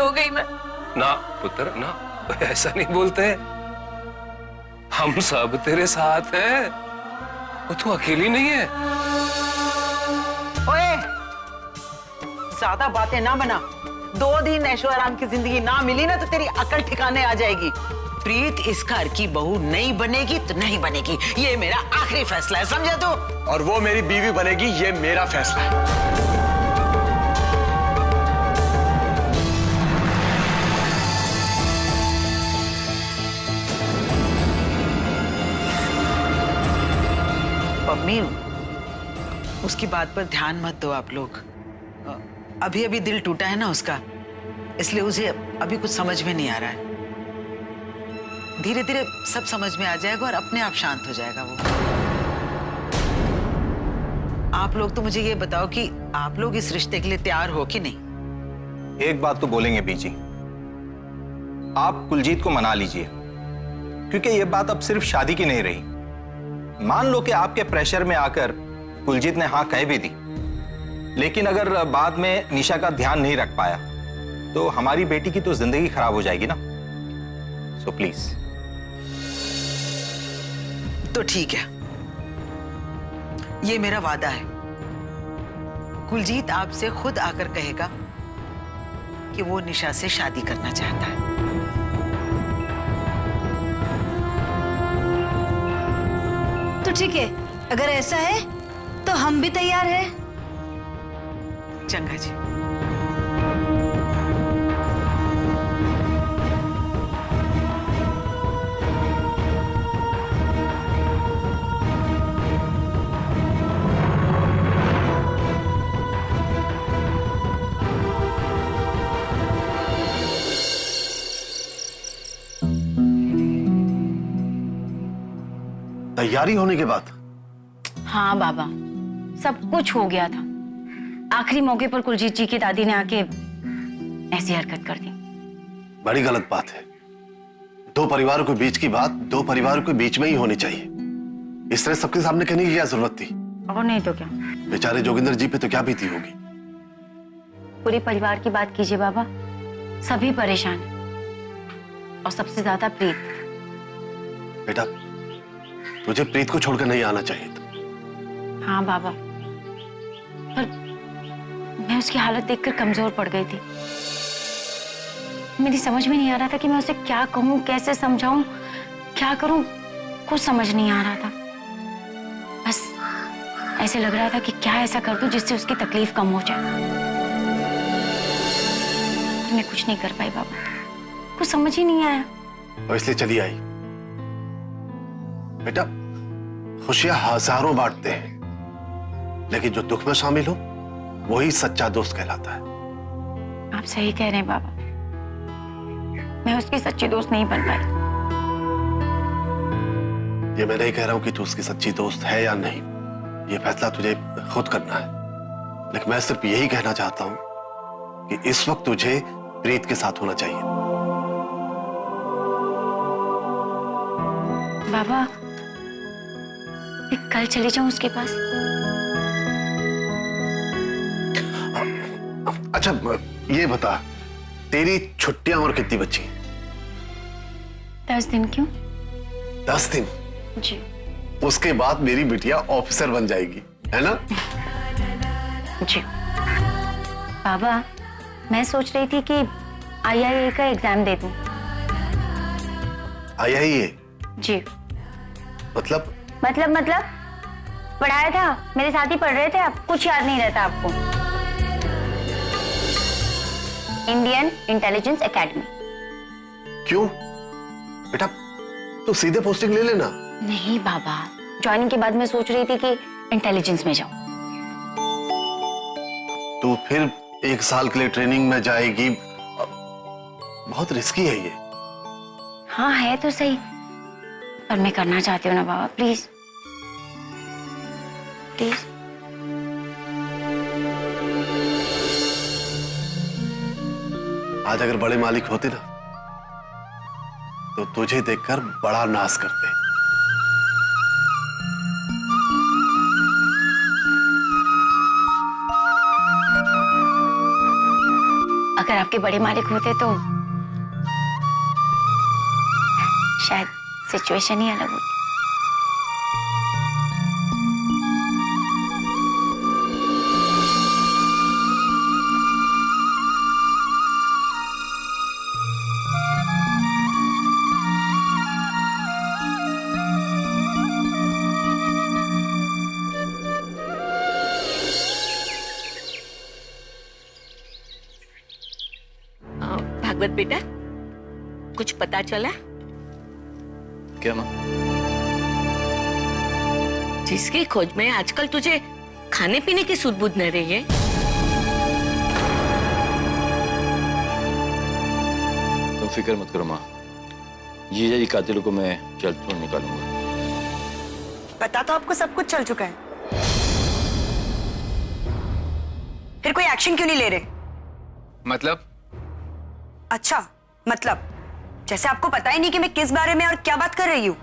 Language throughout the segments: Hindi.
हो गई मैं। ना पुत्र ना, ऐसा नहीं बोलते। हम सब तेरे साथ हैं, वो तू अकेली नहीं है। ओए, ज्यादा बातें ना बना। 2 दिन ऐशो आराम की जिंदगी ना मिली ना तो तेरी अकल ठिकाने आ जाएगी। प्रीत इस घर की बहू नहीं बनेगी तो नहीं बनेगी, ये मेरा आखिरी फैसला है, समझे तू? और वो मेरी बीवी बनेगी, ये मेरा फैसला है। मम्मी, उसकी बात पर ध्यान मत दो आप लोग। अभी अभी दिल टूटा है ना उसका, इसलिए उसे अभी कुछ समझ में नहीं आ रहा है। धीरे धीरे सब समझ में आ जाएगा और अपने आप शांत हो जाएगा वो। आप लोग तो मुझे ये बताओ कि आप लोग इस रिश्ते के लिए तैयार हो कि नहीं? एक बात तो बोलेंगे बीजी, आप कुलजीत को मना लीजिए, क्योंकि ये बात अब सिर्फ शादी की नहीं रही। मान लो कि आपके प्रेशर में आकर कुलजीत ने हाँ कह भी दी, लेकिन अगर बाद में निशा का ध्यान नहीं रख पाया तो हमारी बेटी की तो जिंदगी खराब हो जाएगी ना। So please. तो ठीक है, ये मेरा वादा है। कुलजीत आपसे खुद आकर कहेगा कि वो निशा से शादी करना चाहता है। तो ठीक है, अगर ऐसा है तो हम भी तैयार हैं। चंगा जी। तैयारी होने के बाद? हाँ बाबा, सब कुछ हो गया था। आखिरी मौके पर कुलजीत जी की दादी ने आके ऐसी हरकत कर दी। बड़ी गलत बात है। 2 परिवारों के बीच की बात 2 परिवारों के बीच में ही होनी चाहिए। इस तरह सबके सामने कहने की क्या जरूरत थी? और नहीं तो क्या। बेचारे जोगिंदर जी पे तो क्या बीती होगी। पूरे परिवार की बात कीजिए बाबा, सभी परेशान हैं। और सबसे ज्यादा प्रीत। बेटा, तुझे प्रीत को छोड़कर नहीं आना चाहिए था। हाँ बाबा, पर मैं उसकी हालत देखकर कमजोर पड़ गई थी। मेरी समझ में नहीं आ रहा था कि मैं उसे क्या कहूँ, कैसे समझाऊं, क्या करूं, कुछ समझ नहीं आ रहा था। बस ऐसे लग रहा था कि क्या ऐसा कर दूं जिससे उसकी तकलीफ कम हो जाए। मैं कुछ नहीं कर पाई बाबा, कुछ समझ ही नहीं आया। और इसलिए चली आई। बेटा, खुशियां हजारों बांटते हैं, लेकिन जो दुख में शामिल हो वही सच्चा दोस्त कहलाता है। आप सही कह रहे हैं बाबा, मैं उसकी सच्ची दोस्त नहीं बन पाई। ये मैं नहीं कह रहा हूं कि तू उसकी सच्ची दोस्त है या नहीं, ये फैसला तुझे खुद करना है। लेकिन मैं सिर्फ यही कहना चाहता हूं कि इस वक्त तुझे प्रीत के साथ होना चाहिए। बाबा, मैं कल चली जाऊं उसके पास? अच्छा, ये बता, तेरी छुट्टियां और कितनी बची? 10 दिन। क्यों? 10 दिन? जी। उसके बाद मेरी बिटिया ऑफिसर बन जाएगी, है ना? जी। बाबा, मैं सोच रही थी कि IIA का एग्जाम दे दूं। IIA? जी। मतलब पढ़ाया था, मेरे साथ ही पढ़ रहे थे आप, कुछ याद नहीं रहता आपको। Indian intelligence academy. क्यों बेटा, तो सीधे पोस्टिंग ले लेना। नहीं बाबा, ज्वाइनिंग के बाद मैं सोच रही थी कि इंटेलिजेंस में जाऊं। तो फिर 1 साल के लिए ट्रेनिंग में जाएगी, बहुत रिस्की है ये। हाँ है तो सही, पर मैं करना चाहती हूँ ना बाबा, प्लीज प्लीज। आज अगर बड़े मालिक होते ना तो तुझे देखकर बड़ा नाज करते। अगर आपके बड़े मालिक होते तो शायद सिचुएशन ही अलग होती। भागवत बेटा, कुछ पता चला? क्या माँ? जिसकी खोज में आजकल तुझे खाने पीने की सुध बुध न रही है। तुम फिक्र मत करो माँ, जीजा जी कातिलों को मैं जल्द ढूंढ निकालूंगा। पता तो आपको सब कुछ चल चुका है, फिर कोई एक्शन क्यों नहीं ले रहे? मतलब? अच्छा, मतलब जैसे आपको पता ही नहीं कि मैं किस बारे में और क्या बात कर रही हूँ।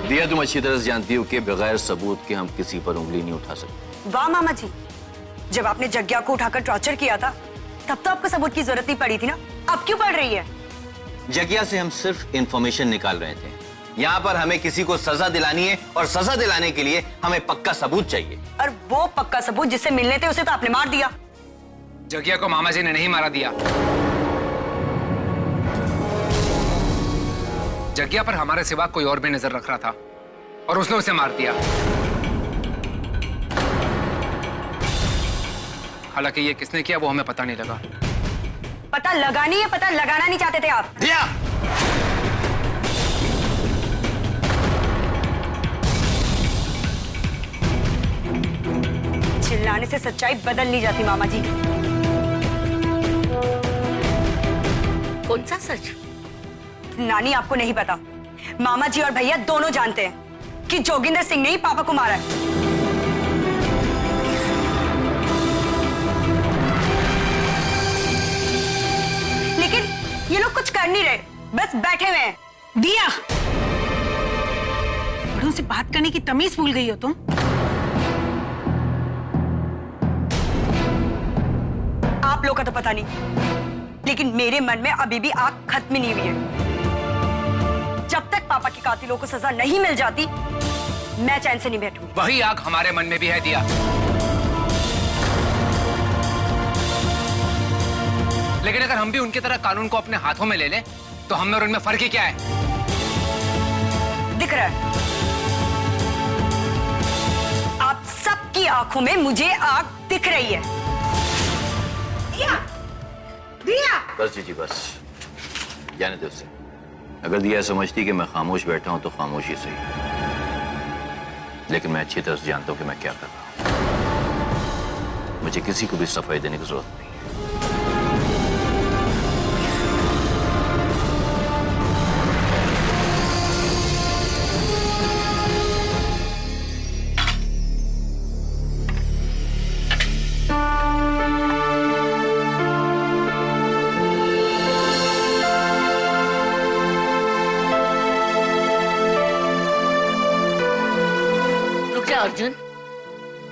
दिया, तुम अच्छी तरह से जानती हो कि बगैर सबूत के हम किसी पर उंगली नहीं उठा सकते। वाह मामा जी, जब आपने जग्या को उठाकर टॉर्चर किया था तब तो आपको सबूत की जरूरत नहीं पड़ी थी ना, अब क्यों पड़ रही है? जगिया से हम सिर्फ इंफॉर्मेशन निकाल रहे थे। यहाँ पर हमें किसी को सजा दिलानी है और सजा दिलाने के लिए हमें पक्का सबूत चाहिए। और वो पक्का सबूत जिससे मिलने थे उसे तो आपने मार दिया। जगिया को मामा जी ने नहीं मारा दिया। जगिया पर हमारे सिवा कोई और भी नजर रख रहा था और उसने उसे मार दिया। हालांकि ये किसने किया वो हमें पता नहीं लगा। पता लगानी है, पता लगाना नहीं चाहते थे आप। दिया, चिल्लाने से सच्चाई बदल नहीं जाती मामा जी। कौन सा सच? नानी आपको नहीं पता, मामा जी और भैया दोनों जानते हैं कि जोगिंदर सिंह ने ही पापा को मारा है। लेकिन ये लोग कुछ कर नहीं रहे, बस बैठे हुए हैं। दिया, बड़ों से बात करने की तमीज भूल गई हो तुम। आप लोग का तो पता नहीं, लेकिन मेरे मन में अभी भी आग खत्म नहीं हुई है। जब तक पापा के कातिलों को सजा नहीं मिल जाती मैं चैन से नहीं बैठूंगी। वही आग हमारे मन में भी है दिया। लेकिन अगर हम भी उनकी तरह कानून को अपने हाथों में ले लें तो हम में और उनमें फर्क ही क्या है? दिख रहा है आप सबकी आंखों में मुझे आग दिख रही है। दिया, बस जी बस, जाने दो उसे। अगर दिया समझती कि मैं खामोश बैठा हूं तो खामोश ही सही, लेकिन मैं अच्छी तरह से जानता हूं कि मैं क्या कर रहा हूं। मुझे किसी को भी सफाई देने की जरूरत नहीं है। अर्जुन,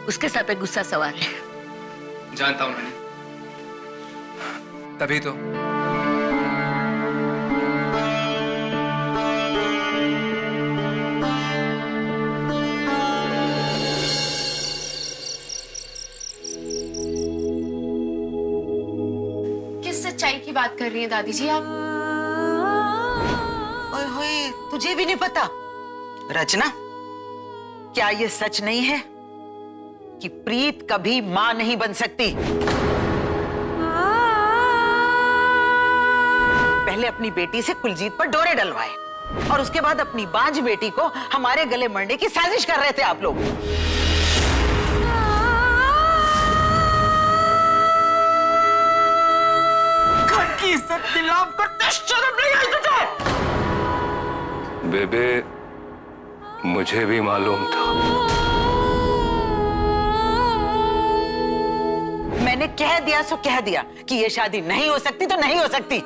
उसके सर पे गुस्सा सवार है। जानता हूं नानी, तभी तो। किस सच्चाई की बात कर रही हैं दादी जी आप? ओए होए, तुझे भी नहीं पता? रचना, क्या ये सच नहीं है कि प्रीत कभी मां नहीं बन सकती? पहले अपनी बेटी से कुलजीत पर डोरे डलवाए और उसके बाद अपनी बांझ बेटी को हमारे गले मरने की साजिश कर रहे थे आप लोग। घर की इज्जत नीलाम करते शर्म नहीं आई तुझे? बेबे, मुझे भी मालूम था। मैंने कह दिया सो कह दिया कि ये शादी नहीं हो सकती तो नहीं हो सकती।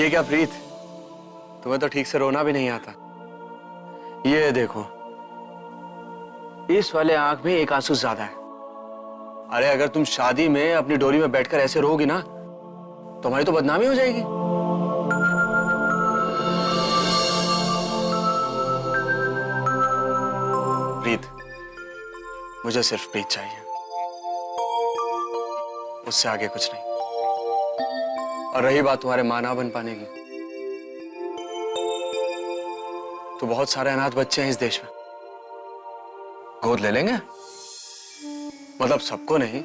ये क्या प्रीत, तुम्हें तो ठीक से रोना भी नहीं आता। ये देखो, इस वाले आंख में एक आंसू ज्यादा है। अरे अगर तुम शादी में अपनी डोली में बैठकर ऐसे रोगी ना, तुम्हारी तो बदनामी हो जाएगी। प्रीत, मुझे सिर्फ प्रीत चाहिए, उससे आगे कुछ नहीं। और रही बात तुम्हारे मां ना बन पाने की, तो बहुत सारे अनाथ बच्चे हैं इस देश में, गोद ले लेंगे। मतलब सबको नहीं,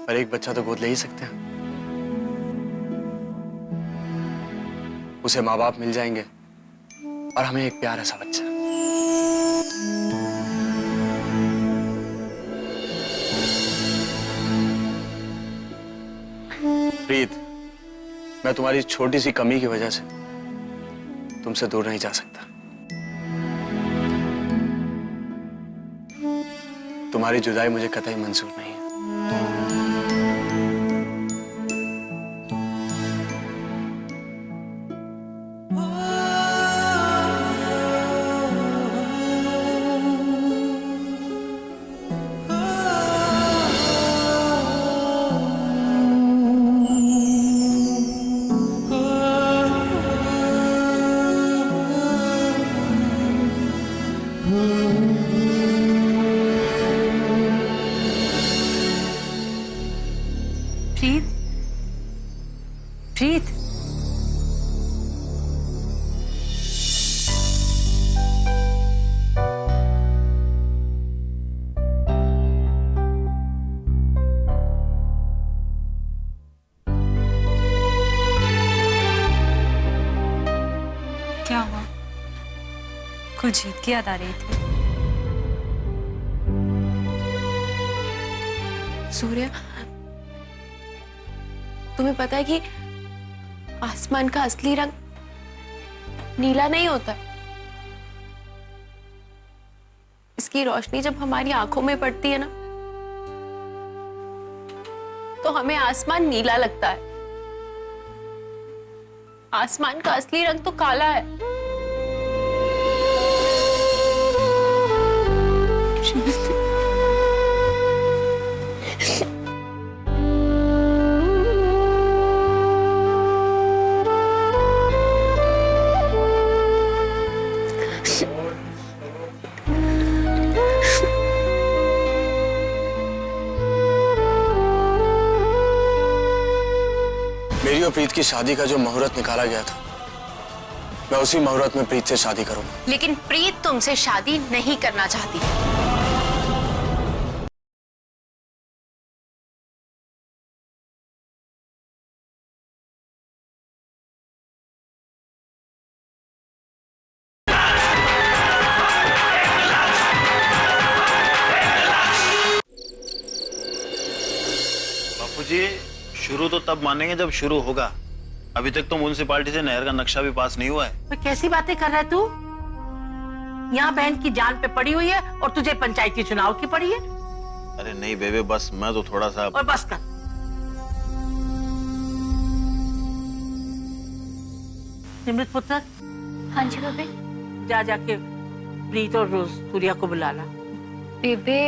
पर एक बच्चा तो गोद ले ही सकते हैं। उसे माँ बाप मिल जाएंगे और हमें एक प्यारा सा बच्चा। प्रीत, मैं तुम्हारी छोटी सी कमी की वजह से तुमसे दूर नहीं जा सकता। तुम्हारी जुदाई मुझे कतई मंजूर नहीं है। प्रीत, प्रीत, क्या हुआ? कुछ जीत की याद आ रही थी। सूर्य, तुम्हें पता है कि आसमान का असली रंग नीला नहीं होता। इसकी रोशनी जब हमारी आंखों में पड़ती है ना, तो हमें आसमान नीला लगता है। आसमान का असली रंग तो काला है। मेरी और प्रीत की शादी का जो मुहूर्त निकाला गया था, मैं उसी मुहूर्त में प्रीत से शादी करूंगा। लेकिन प्रीत तुमसे शादी नहीं करना चाहती। बापूजी, शुरू तो तब मानेंगे जब शुरू होगा। अभी तक तो म्युनिसिपालिटी से नहर का नक्शा भी पास नहीं हुआ है। तो कैसी बातें कर रहा है तू? यहाँ बहन की जान पे पड़ी हुई है और तुझे पंचायती चुनाव की पड़ी है। अरे नहीं बेबे, बस मैं तो थोड़ा सा। और बस कर। निमृत पुत्र। हाँ जी बेबे। जा जाके प्रीत और रोज सूर्या को बुला ला। बेबे,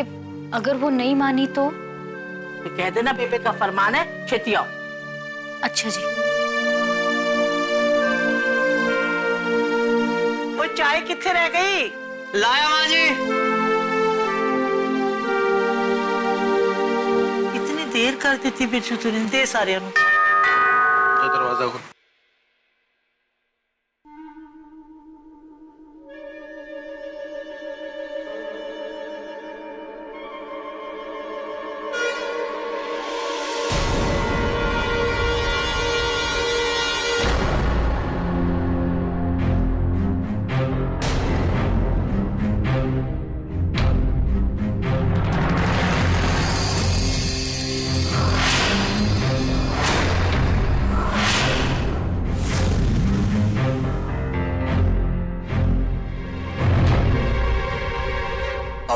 अगर वो नहीं मानी तो कह देना बेबे का फरमान है, छेती आओ। अच्छा जी। वो चाय कितने रह गई? लाया माँ जी। इतनी देर कर दी थी बिरजू तूने, दे सारे दरवाजा खोल।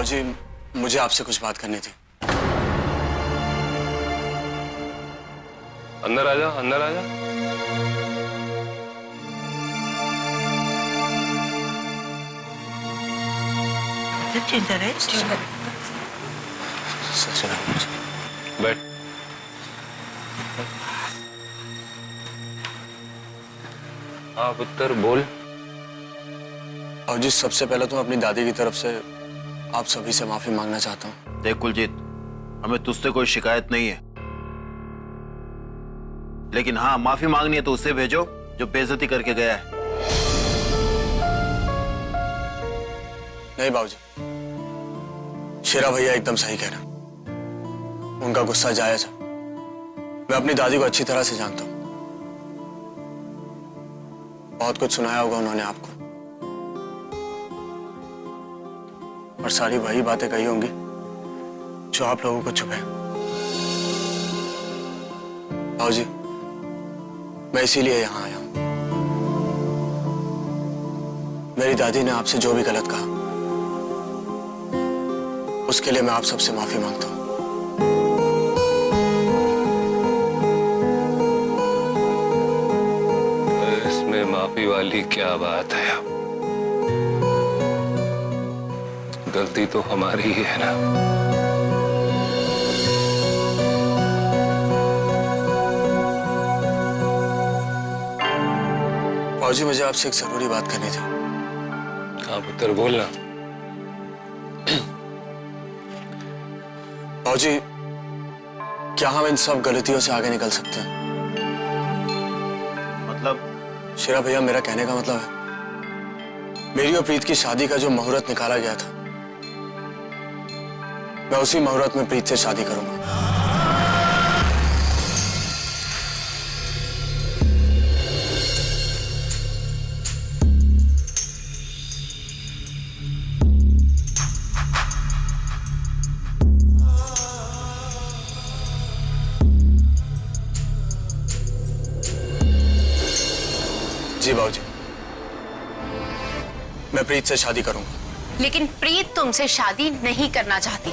जी, मुझे आपसे कुछ बात करनी थी। अंदर आ जा, अंदर आ जा। इधर है बैठ। हाँ पुत्र बोल। और जी सबसे पहले तो अपनी दादी की तरफ से आप सभी से माफी मांगना चाहता हूँ। देख कुलजीत, हमें तुझसे कोई शिकायत नहीं है, लेकिन हाँ माफी मांगनी है तो उससे भेजो जो बेइज्जती करके गया है। नहीं बाबूजी, शेरा भैया एकदम सही कह रहे हैं। उनका गुस्सा जायज है। मैं अपनी दादी को अच्छी तरह से जानता हूँ। बहुत कुछ सुनाया होगा उन्होंने आपको, और सारी वही बातें कही होंगी जो आप लोगों को छुपे। बाबूजी, मैं इसीलिए यहां आया हूं। मेरी दादी ने आपसे जो भी गलत कहा उसके लिए मैं आप सबसे माफी मांगता हूं। इसमें माफी वाली क्या बात है? गलती तो हमारी ही है ना। बाबूजी, मुझे आपसे एक जरूरी बात करनी थी। हाँ पुत्र बोलना। बाबूजी, क्या हम इन सब गलतियों से आगे निकल सकते हैं? मतलब? शेरा भैया, मेरा कहने का मतलब है मेरी और प्रीत की शादी का जो मुहूर्त निकाला गया था, मैं उसी मुहूर्त में प्रीत से शादी करूंगा। जी बाबूजी, मैं प्रीत से शादी करूंगा। लेकिन प्रीत तुमसे शादी नहीं करना चाहती।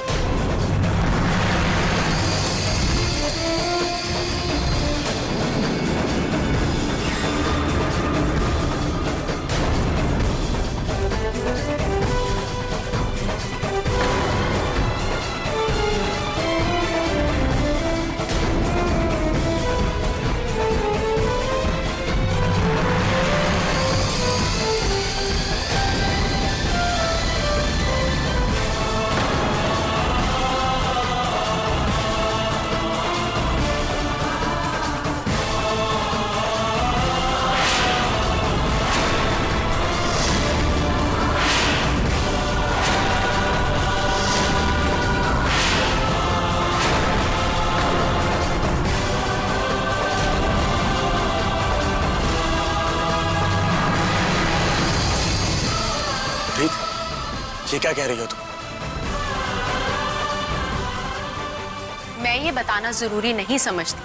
प्रीत, ये क्या कह रही हो तुम? मैं ये बताना जरूरी नहीं समझती,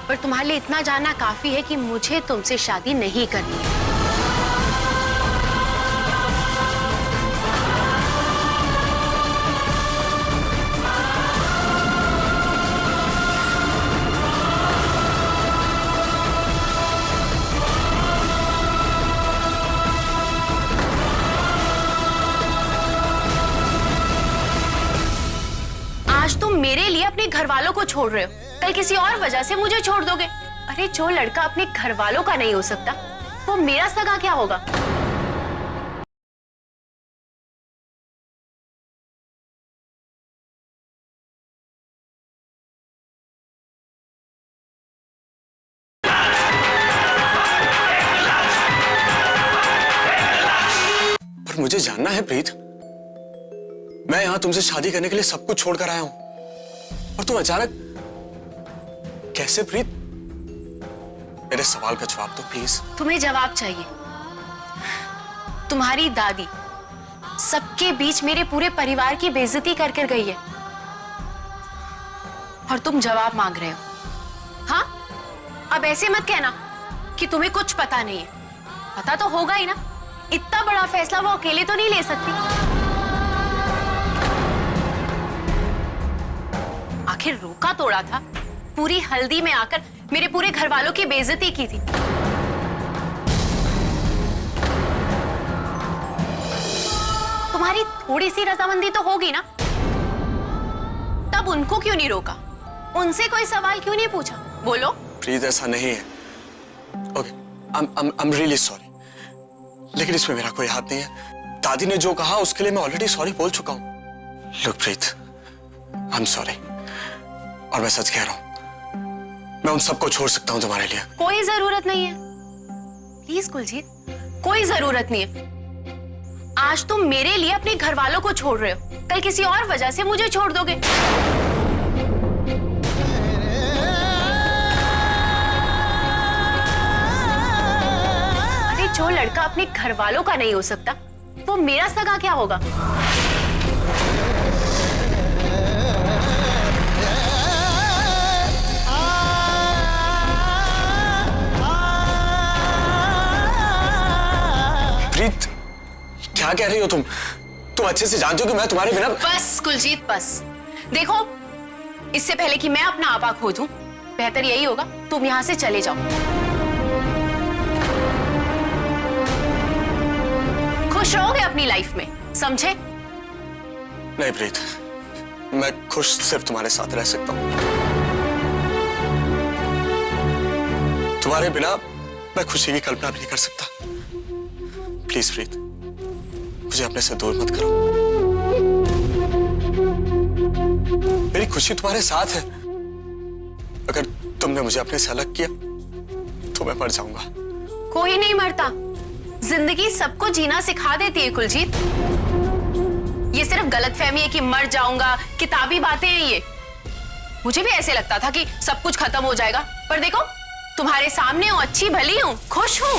पर तुम्हारे लिए इतना जानना काफी है कि मुझे तुमसे शादी नहीं करनी है। आज तुम मेरे लिए अपने घर वालों को छोड़ रहे हो, कल किसी और वजह से मुझे छोड़ दोगे। अरे जो लड़का अपने घर वालों का नहीं हो सकता, वो मेरा सगा क्या होगा? पर मुझे जानना है प्रीत, मैं यहां तुमसे शादी करने के लिए सब कुछ छोड़कर आया हूं, और तुम अचानक कैसे? प्रीत, मेरे सवाल का जवाब दो प्लीज। तुम्हें जवाब चाहिए? तुम्हारी दादी सबके बीच मेरे पूरे परिवार की बेइज्जती कर कर गई है, और तुम जवाब मांग रहे हो? हाँ, अब ऐसे मत कहना कि तुम्हें कुछ पता नहीं है। पता तो होगा ही ना। इतना बड़ा फैसला वो अकेले तो नहीं ले सकती। आखिर रोका तोड़ा था, पूरी हल्दी में आकर मेरे पूरे घर वालों की बेइज्जती की थी। तुम तुम्हारी थोड़ी सी रजामंदी तो होगी ना? तब उनको क्यों नहीं रोका? उनसे कोई सवाल क्यों नहीं पूछा? बोलो। प्रीत ऐसा नहीं है। Okay, I'm really sorry। लेकिन इसमें मेरा कोई हाथ नहीं है। दादी ने जो कहा उसके लिए मैं ऑलरेडी सॉरी बोल चुका हूँ। Look Preet, I'm sorry। और मैं सच कह रहा हूँ, मैं उन सबको छोड़ सकता हूँ तुम्हारे लिए। कोई जरूरत नहीं है, प्लीज कुलजीत, कोई जरूरत नहीं है। आज तुम मेरे लिए अपने घर वालों को छोड़ रहे हो, कल किसी और वजह से मुझे छोड़ दोगे। अरे जो लड़का अपने घर वालों का नहीं हो सकता, वो मेरा सगा क्या होगा? प्रीत, क्या कह रही हो तुम? तुम अच्छे से जानती हो कि मैं तुम्हारे बिना। बस कुलजीत बस। देखो, इससे पहले कि मैं अपना आपा खो दूं, बेहतर यही होगा तुम यहां से चले जाओ। खुश रहोगे अपनी लाइफ में, समझे? नहीं प्रीत, मैं खुश सिर्फ तुम्हारे साथ रह सकता हूं। तुम्हारे बिना मैं खुशी की कल्पना भी नहीं कर सकता। प्लीज प्रीत, मुझे अपने से दूर मत करो। मेरी खुशी तुम्हारे साथ है। अगर तुमने मुझे अपने से अलग किया तो मैं मर जाऊंगा। कोई नहीं मरता, जिंदगी सबको जीना सिखा देती है कुलजीत। ये सिर्फ गलतफहमी है कि मर जाऊंगा, किताबी बातें हैं ये। मुझे भी ऐसे लगता था कि सब कुछ खत्म हो जाएगा, पर देखो तुम्हारे सामने हूं, अच्छी भली हूं, खुश हूं।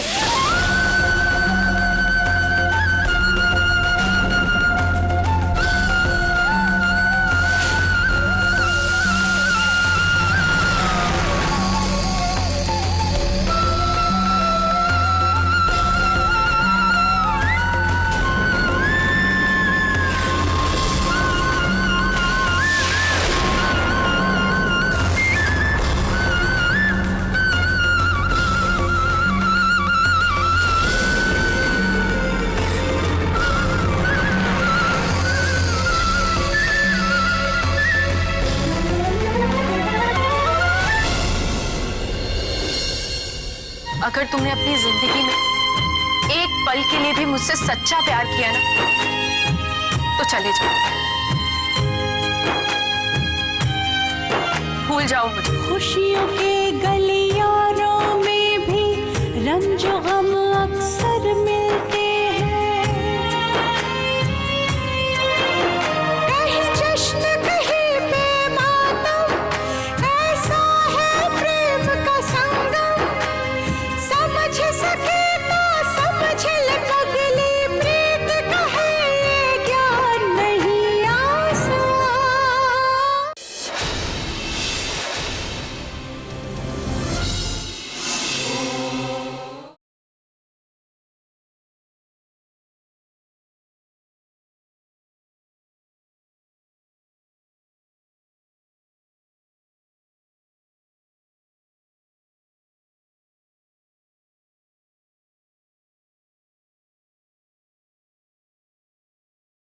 अगर तुमने अपनी जिंदगी में एक पल के लिए भी मुझसे सच्चा प्यार किया ना, तो चले जाओ, भूल जाओ मुझे। खुशियों के गली